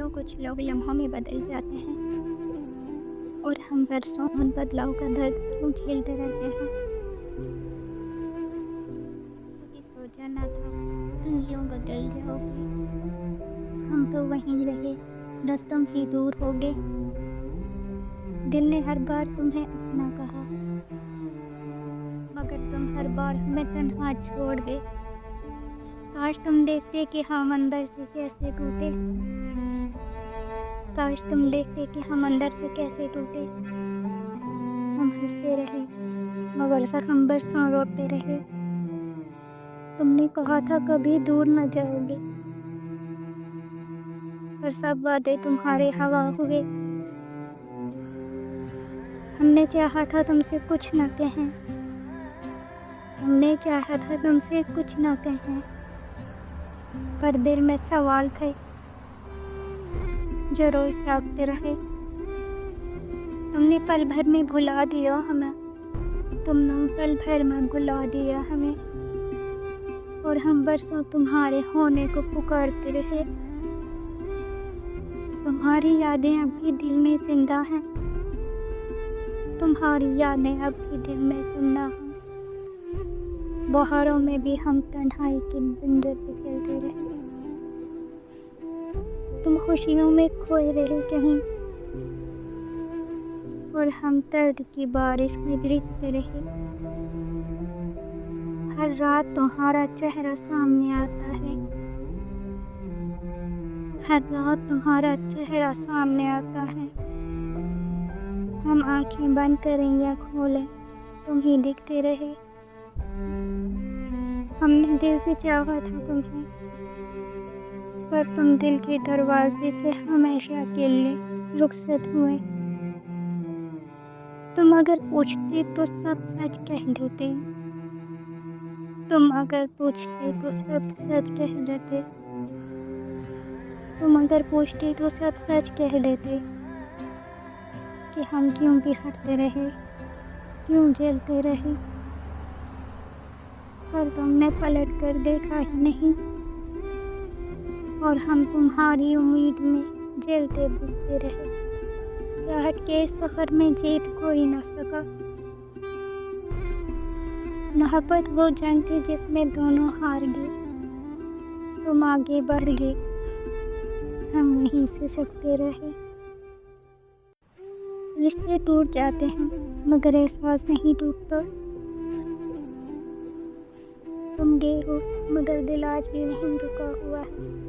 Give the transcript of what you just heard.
तो कुछ लोग लम्हों में बदल जाते हैं और हम बरसों उन बदलाव का दर्द क्यों झेलते रहते हैं। कभी सोचा ना था तुम यूं बदल जाओगे। हम तो वहीं रहे, बस तुम ही दूर हो गए। दिल ने हर बार तुम्हें अपना कहा, मगर तुम हर बार हमें तन्हा छोड़ गए। काश तुम देखते कि हम अंदर से कैसे टूटे। काश तुम देखते कि हम अंदर से कैसे टूटे। हम हंसते रहे मगर जख्म बरसों रोते रहे। तुमने कहा था कभी दूर न जाओगे, पर सब वादे तुम्हारे हवा हुए। हमने चाहा था तुमसे कुछ न कहें, हमने चाहा था तुमसे कुछ न कहें, पर दिल में सवाल थे जो रोज जागते रहे। तुमने पल भर में भुला दिया हमें, तुमने पल भर में भुला दिया हमें, और हम बरसों तुम्हारे होने को पुकारते रहे। तुम्हारी यादें अब भी दिल में जिंदा हैं, तुम्हारी यादें अब भी दिल में जिंदा हैं। बहारों में भी हम तन्हाई के बंजर पे चलते रहे। तुम खुशियों में खोए रहे कहीं, और हम दर्द की बारिश में भीगते रहे। हर रात तुम्हारा चेहरा सामने आता है, हर रात तुम्हारा चेहरा सामने आता है। हम आंखें बंद करें या खोलें, तुम ही दिखते रहे। हमने दिल से चाहा था तुम्हें, पर तुम दिल के दरवाजे से हमेशा के लिए रुखसत हुए। तुम अगर पूछते तो सब सच कह देते, तुम अगर पूछते तो सब सच कह देते, तुम अगर पूछते तो सब सच कह देते कि हम क्यों बिखरते रहे, क्यों झेलते रहे। पर तुमने पलट कर देखा ही नहीं, और हम तुम्हारी उम्मीद में झेलते बुझते रहे। चाहत के सफर में जीत कोई न सका। मोहब्बत वो जंग थी जिसमें दोनों हार गए। तुम आगे बढ़ गए, हम वहीं से सकते रहे। रिश्ते टूट जाते हैं मगर एहसास नहीं टूटता। तुम गए हो मगर दिल आज भी वहीं रुका हुआ है।